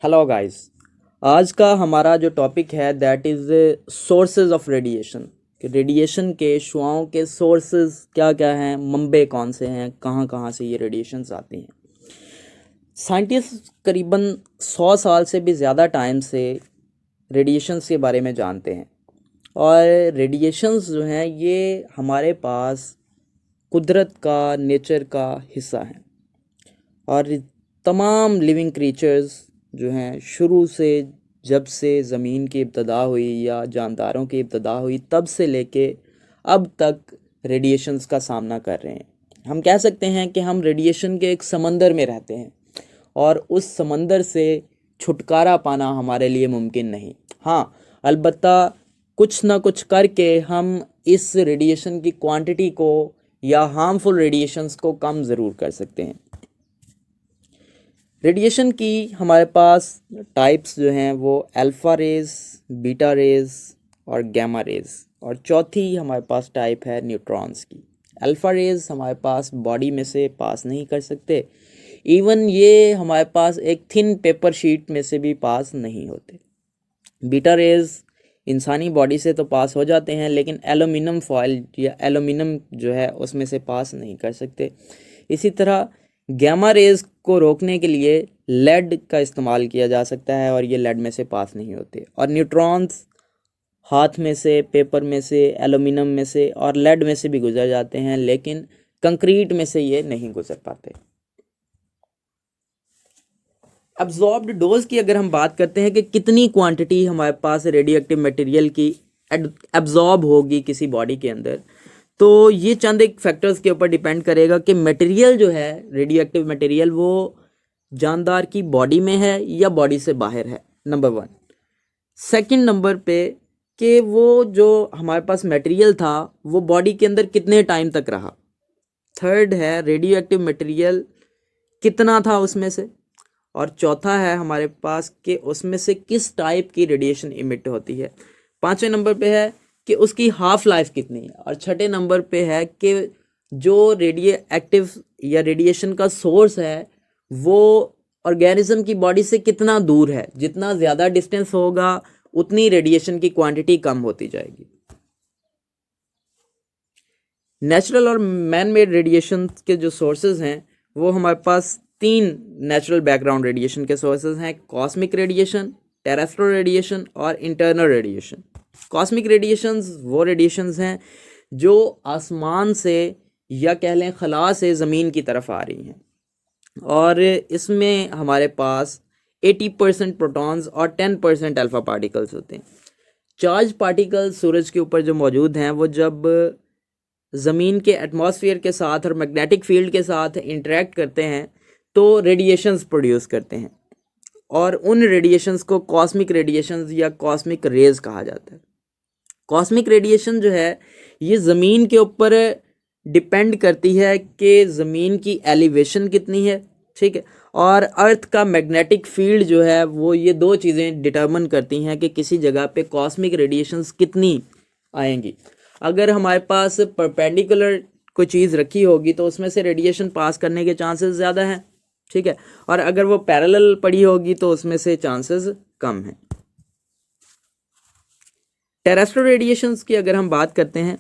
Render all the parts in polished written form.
Hello guys. आज का हमारा जो टॉपिक है that is sources of radiation. कि रेडिएशन के शुआओं के सोर्सेज क्या क्या हैं, मंबे कौन से हैं, कहाँ कहाँ से ये रेडिएशंस आती हैं। साइंटिस्ट करीबन 100 साल से भी ज़्यादा टाइम से रेडिएशंस के बारे में जानते हैं और रेडिएशंस जो हैं ये हमारे पास कुदरत का, नेचर का हिस्सा है और तमाम लिविंग क्रीचर्स जो हैं शुरू से, जब से ज़मीन की इब्तदा हुई या जानदारों की इब्तदा हुई, तब से लेके अब तक रेडिएशंस का सामना कर रहे हैं। हम कह सकते हैं कि हम रेडिएशन के एक समंदर में रहते हैं और उस समंदर से छुटकारा पाना हमारे लिए मुमकिन नहीं। हाँ, अलबत्ता कुछ ना कुछ करके हम इस रेडिएशन की क्वांटिटी को या हार्मफुल रेडिएशंस को कम ज़रूर कर सकते हैं। रेडिएशन की हमारे पास टाइप्स जो हैं वो अल्फ़ा रेज़, बीटा रेज़ और गैमा रेज़, और चौथी हमारे पास टाइप है न्यूट्रॉन्स की। अल्फ़ा रेज़ हमारे पास बॉडी में से पास नहीं कर सकते, इवन ये हमारे पास एक थिन पेपर शीट में से भी पास नहीं होते। बीटा रेज़ इंसानी बॉडी से तो पास हो जाते हैं, लेकिन एल्यूमिनियम फॉयल या एल्यूमिनियम जो है उसमें से पास नहीं कर सकते। इसी तरह गैमा रेज़ को रोकने के लिए लेड का इस्तेमाल किया जा सकता है और ये लेड में से पास नहीं होते। और न्यूट्रॉन्स हाथ में से, पेपर में से, एल्यूमिनियम में से और लेड में से भी गुजर जाते हैं, लेकिन कंक्रीट में से ये नहीं गुजर पाते। अब्जॉर्ब्ड डोज की अगर हम बात करते हैं कि कितनी क्वांटिटी हमारे पास रेडियो एक्टिव मटेरियल की एब्जॉर्ब होगी किसी बॉडी के अंदर, तो ये चंद एक फैक्टर्स के ऊपर डिपेंड करेगा कि मटेरियल जो है, रेडियो एक्टिव मटेरियल, वो जानदार की बॉडी में है या बॉडी से बाहर है, नंबर 1। सेकंड नंबर पे कि वो जो हमारे पास मटेरियल था वो बॉडी के अंदर कितने टाइम तक रहा। थर्ड है रेडियो एक्टिव मटेरियल कितना था उसमें से। और चौथा है हमारे पास कि उसमें से किस टाइप की रेडिएशन इमिट होती है। पांचवें नंबर पे है कि उसकी हाफ लाइफ कितनी है। और छठे नंबर पे है कि जो रेडियो एक्टिव या रेडिएशन का सोर्स है वो ऑर्गेनिज्म की बॉडी से कितना दूर है। जितना ज़्यादा डिस्टेंस होगा उतनी रेडिएशन की क्वांटिटी कम होती जाएगी। नेचुरल और मैन मेड रेडिएशन के जो सोर्सेज हैं वो हमारे पास 3 नेचुरल बैकग्राउंड रेडिएशन के सोर्सेज हैं: कॉस्मिक रेडिएशन, टेरेस्ट्रियल रेडिएशन और इंटरनल रेडिएशन। कॉस्मिक रेडिएशंस वो रेडिएशंस हैं जो आसमान से या कह लें खला से ज़मीन की तरफ आ रही हैं, और इसमें हमारे पास 80% प्रोटॉन्स और 10% अल्फा पार्टिकल्स होते हैं। चार्ज पार्टिकल्स सूरज के ऊपर जो मौजूद हैं वो जब ज़मीन के एटमॉस्फेयर के साथ और मैग्नेटिक फील्ड के साथ इंटरेक्ट करते हैं तो रेडिएशंस प्रोड्यूस करते हैं, और उन रेडिएशंस को कॉस्मिक रेडिएशंस या कॉस्मिक रेज कहा जाता है। कॉस्मिक रेडिएशन जो है ये ज़मीन के ऊपर डिपेंड करती है कि ज़मीन की एलिवेशन कितनी है, ठीक है, और अर्थ का मैग्नेटिक फील्ड जो है वो, ये दो चीज़ें डिटर्मिन करती हैं कि किसी जगह पे कॉस्मिक रेडिएशंस कितनी आएंगी। अगर हमारे पास परपेंडिकुलर कोई चीज़ रखी होगी तो उसमें से रेडिएशन पास करने के चांसेस ज़्यादा हैं, ठीक है, और अगर वो पैरेलल पड़ी होगी तो उसमें से चांसेस कम हैं। टेरेस्ट्रियल रेडिएशंस की अगर हम बात करते हैं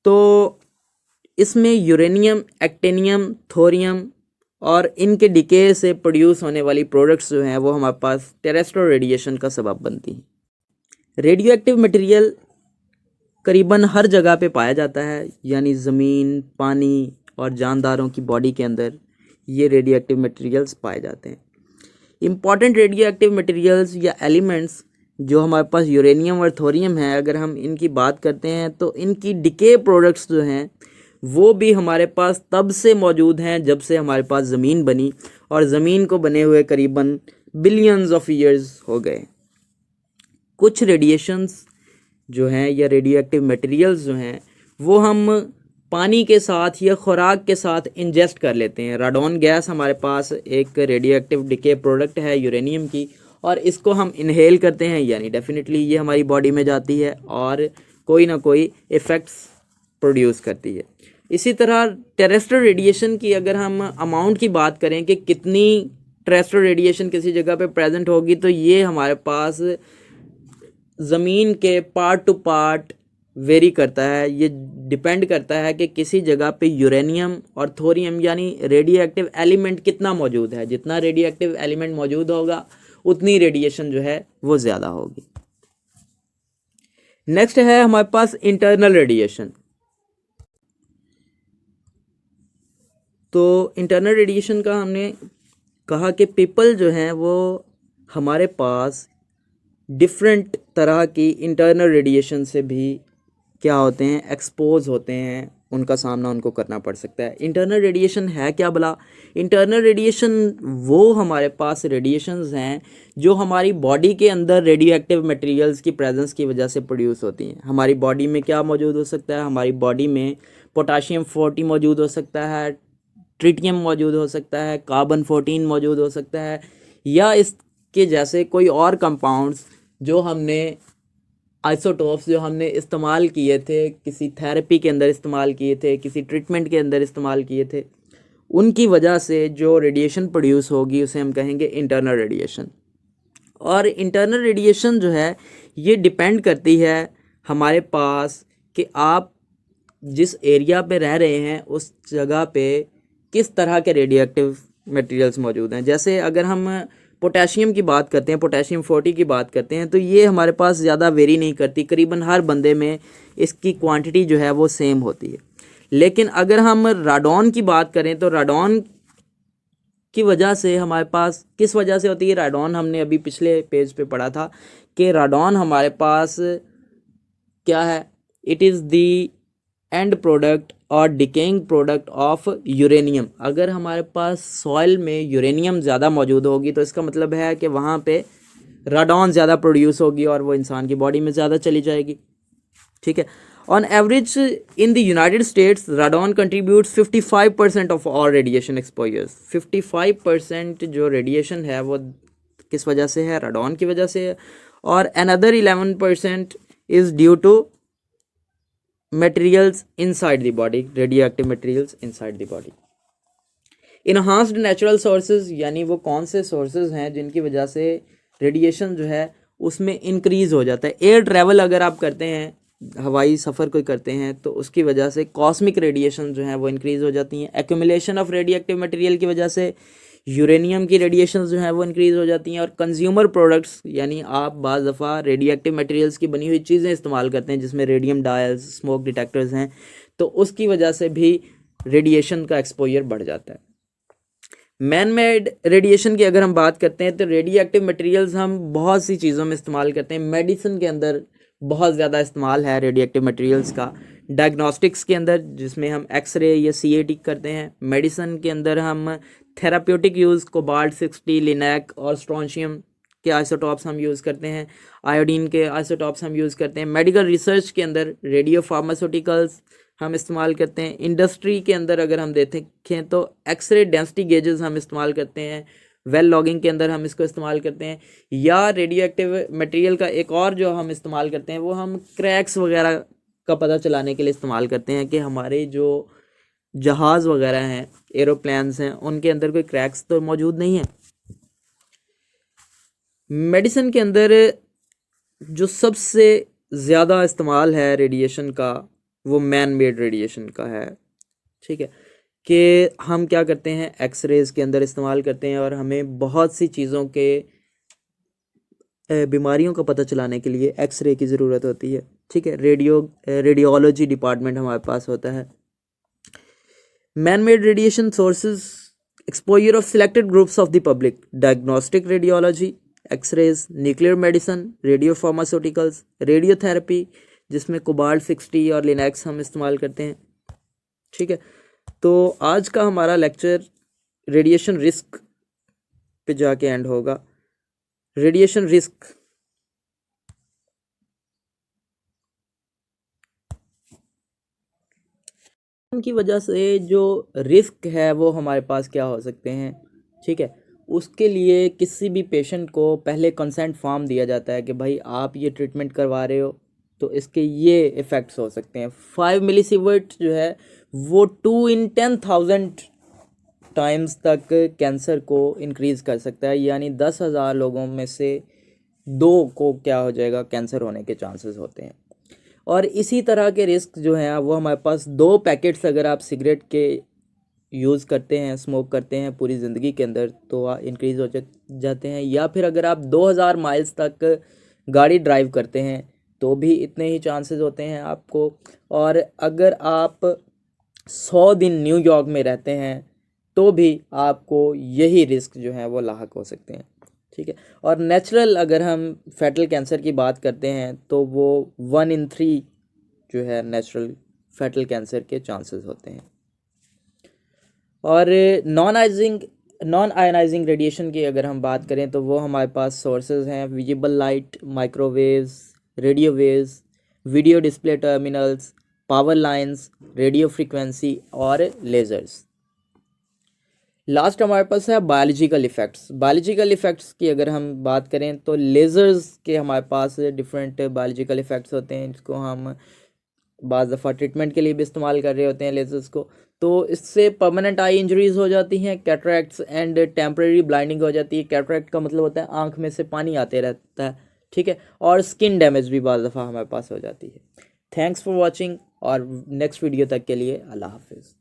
तो इसमें यूरेनियम, एक्टिनियम, थोरियम और इनके डिके से प्रोड्यूस होने वाली प्रोडक्ट्स जो हैं वो हमारे पास टेरेस्ट्रियल रेडिएशन का सबब बनती हैं। रेडियो एक्टिव मटेरियल करीबन हर जगह पे पाया जाता है, यानी ज़मीन, पानी और जानदारों की बॉडी के अंदर ये रेडियो एक्टिव मटेरियल्स पाए जाते हैं। इम्पॉर्टेंट रेडियो एक्टिव मटेरियल्स या एलिमेंट्स जो हमारे पास यूरेनियम और थोरियम है, अगर हम इनकी बात करते हैं तो इनकी डिके प्रोडक्ट्स जो हैं वो भी हमारे पास तब से मौजूद हैं जब से हमारे पास ज़मीन बनी, और ज़मीन को बने हुए करीबन बिलियंस ऑफ ईयर्स हो गए। कुछ रेडिएशंस जो हैं या रेडियो एक्टिव मटेरियल्स जो हैं वो हम पानी के साथ या खुराक के साथ इंजेस्ट कर लेते हैं। राडोन गैस हमारे पास एक रेडियो एक्टिव डिके प्रोडक्ट है यूरेनियम की, और इसको हम इनहेल करते हैं, यानी डेफिनेटली ये हमारी बॉडी में जाती है और कोई ना कोई इफ़ेक्ट्स प्रोड्यूस करती है। इसी तरह टेरेस्ट्रियल रेडिएशन की अगर हम अमाउंट की बात करें कि कितनी टेरेस्ट्रियल रेडिएशन किसी जगह पे प्रेजेंट होगी तो ये हमारे पास ज़मीन के पार्ट टू पार्ट वेरी करता है। ये डिपेंड करता है कि किसी जगह पे यूरेनियम और थोरियम यानी रेडियो एक्टिव एलिमेंट कितना मौजूद है। जितना रेडियो एक्टिव एलिमेंट मौजूद होगा उतनी रेडिएशन जो है वो ज़्यादा होगी। नेक्स्ट है हमारे पास इंटरनल रेडिएशन। तो इंटरनल रेडिएशन का हमने कहा कि पीपल जो हैं वो हमारे पास डिफरेंट तरह की इंटरनल रेडिएशन से भी क्या होते हैं, एक्सपोज होते हैं, उनका सामना उनको करना पड़ सकता है। इंटरनल रेडिएशन है क्या भला? इंटरनल रेडिएशन वो हमारे पास रेडिएशंस हैं जो हमारी बॉडी के अंदर रेडियो एक्टिव मटेरियल्स की प्रेजेंस की वजह से प्रोड्यूस होती हैं। हमारी बॉडी में क्या मौजूद हो सकता है? हमारी बॉडी में पोटाशियम 40 मौजूद हो सकता है, ट्रिटियम मौजूद हो सकता है, कार्बन 14 मौजूद हो सकता है, या इसके जैसे कोई और कंपाउंड्स जो हमने आइसोटोप्स जो हमने इस्तेमाल किए थे, किसी थेरेपी के अंदर इस्तेमाल किए थे, किसी ट्रीटमेंट के अंदर इस्तेमाल किए थे, उनकी वजह से जो रेडिएशन प्रोड्यूस होगी उसे हम कहेंगे इंटरनल रेडिएशन। और इंटरनल रेडिएशन जो है ये डिपेंड करती है हमारे पास कि आप जिस एरिया पे रह रहे हैं उस जगह पे किस तरह के रेडियो एक्टिव मटेरियल्स मौजूद हैं। जैसे अगर हम पोटेशियम की बात करते हैं, पोटेशियम 40 की बात करते हैं, तो ये हमारे पास ज़्यादा वेरी नहीं करती, करीबन हर बंदे में इसकी क्वांटिटी जो है वो सेम होती है। लेकिन अगर हम राडॉन की बात करें तो राडॉन की वजह से हमारे पास किस वजह से होती है? राडॉन हमने अभी पिछले पेज पे पढ़ा था कि राडॉन हमारे पास क्या है? It is the and product और डिकेइंग प्रोडक्ट ऑफ यूरेनियम। अगर हमारे पास सॉइल में यूरेनियम ज़्यादा मौजूद होगी तो इसका मतलब है कि वहाँ पे राडॉन ज़्यादा प्रोड्यूस होगी और वो इंसान की बॉडी में ज़्यादा चली जाएगी। ठीक है। On average in the United States radon contributes 55% of all radiation exposures. 55% जो रेडिएशन है वो किस वजह से है? राडॉन की वजह से है। और another 11% is due to materials inside the body, radioactive materials inside the body. Enhanced natural sources यानी वो कौन से sources हैं जिनकी वजह से रेडिएशन जो है उसमें इंक्रीज हो जाता है। एयर ट्रैवल अगर आप करते हैं, हवाई सफ़र कोई करते हैं, तो उसकी वजह से कॉस्मिक रेडिएशन जो है वो इंक्रीज हो जाती हैं। Accumulation of radio active material की वजह से यूरेनियम की रेडिएशन जो है वो इंक्रीज़ हो जाती हैं। और कंज्यूमर प्रोडक्ट्स यानी आप बाज़ दफ़ा रेडियो एक्टिव मटेरियल्स की बनी हुई चीज़ें इस्तेमाल करते हैं जिसमें रेडियम डायल्स, स्मोक डिटेक्टर्स हैं, तो उसकी वजह से भी रेडिएशन का एक्सपोजर बढ़ जाता है। मैन मेड रेडिएशन की अगर हम बात करते हैं तो रेडियो एक्टिव मटेरियल्स हम बहुत सी चीज़ों में इस्तेमाल करते हैं। मेडिसिन के अंदर बहुत ज़्यादा इस्तेमाल है रेडियो एक्टिव मटेरियल्स का। डायग्नोस्टिक्स के अंदर जिसमें हम एक्सरे या CAT करते हैं। मेडिसिन के अंदर हम थेराप्यूटिक यूज़ कोबाल्ट 60, लिनैक और स्ट्रोंशियम के आइसोटॉप्स हम यूज़ करते हैं। आयोडीन के आइसोटॉप्स हम यूज़ करते हैं। मेडिकल रिसर्च के अंदर रेडियो फार्मास्यूटिकल्स हम इस्तेमाल करते हैं। इंडस्ट्री के अंदर अगर हम देखें तो एक्सरे डेंसिटी गेजेस हम इस्तेमाल करते हैं। वेल लॉगिंग के अंदर हम इसको इस्तेमाल करते हैं। या रेडियो एक्टिव मटेरियल का एक और जो हम इस्तेमाल करते हैं वो हम क्रैक्स वगैरह का पता चलाने के लिए इस्तेमाल करते हैं कि हमारे जो जहाज़ वगैरह हैं, एरोप्लेन्स हैं, उनके अंदर कोई क्रैक्स तो मौजूद नहीं है। मेडिसिन के अंदर जो सबसे ज़्यादा इस्तेमाल है रेडिएशन का वो मैन मेड रेडिएशन का है। ठीक है, कि हम क्या करते हैं, एक्सरेज़ के अंदर इस्तेमाल करते हैं और हमें बहुत सी चीज़ों के बीमारियों का पता चलाने के लिए एक्सरे की ज़रूरत होती है। ठीक है, रेडियोलॉजी डिपार्टमेंट हमारे पास होता है। Man made radiation sources exposure of selected groups of the public, diagnostic radiology, x-rays, nuclear medicine, radio pharmaceuticals, radiotherapy जिसमें कोबाल्ट 60 और लिनैक्स हम इस्तेमाल करते हैं। ठीक है, तो आज का हमारा लेक्चर रेडिएशन रिस्क पे जाके एंड होगा। रेडिएशन रिस्क की वजह से जो रिस्क है वो हमारे पास क्या हो सकते हैं। ठीक है, उसके लिए किसी भी पेशेंट को पहले कंसेंट फॉर्म दिया जाता है कि भाई आप ये ट्रीटमेंट करवा रहे हो तो इसके ये इफ़ेक्ट्स हो सकते हैं। 5 मिलीसीवर्ट जो है वो 2 in 10,000 टाइम्स तक कैंसर को इंक्रीज़ कर सकता है, यानी 10,000 लोगों में से 2 को क्या हो जाएगा, कैंसर होने के चांसेस होते हैं। और इसी तरह के रिस्क जो हैं वो हमारे पास 2 पैकेट्स अगर आप सिगरेट के यूज़ करते हैं, स्मोक करते हैं पूरी ज़िंदगी के अंदर, तो इंक्रीज़ हो जाते हैं। या फिर अगर आप 2000 माइल्स तक गाड़ी ड्राइव करते हैं तो भी इतने ही चांसेस होते हैं आपको। और अगर आप 100 दिन न्यूयॉर्क में रहते हैं तो भी आपको यही रिस्क जो है वो लाहक हो सकते हैं, ठीक है। और नेचुरल अगर हम फैटल कैंसर की बात करते हैं तो वो 1 in 3 जो है नेचुरल फैटल कैंसर के चांसेस होते हैं। और नॉन आयनाइजिंग रेडिएशन की अगर हम बात करें तो वो हमारे पास सोर्सेज हैं visible light, microwaves, radio waves, video display terminals, power lines, radio frequency और लेज़र्स। लास्ट हमारे पास है बायोलॉजिकल इफ़ेक्ट्स। बायोलॉजिकल इफ़ेक्ट्स की अगर हम बात करें तो लेज़र्स के हमारे पास डिफरेंट बायोलॉजिकल इफ़ेक्ट्स होते हैं, जिसको हम बाज़ दफ़ा ट्रीटमेंट के लिए भी इस्तेमाल कर रहे होते हैं लेज़र्स को। तो इससे परमानेंट आई इंजरीज़ हो जाती हैं, कैटरैक्ट्स एंड टेम्परेरी ब्लाइंडिंग हो जाती है। कैटरैक्ट का मतलब होता है आँख में से पानी आते रहता है, ठीक है। और स्किन डैमेज भी बाज़ दफ़ा हमारे पास हो जाती है। थैंक्स फॉर वॉचिंग, और नेक्स्ट वीडियो तक के लिए अल्लाह हाफिज़।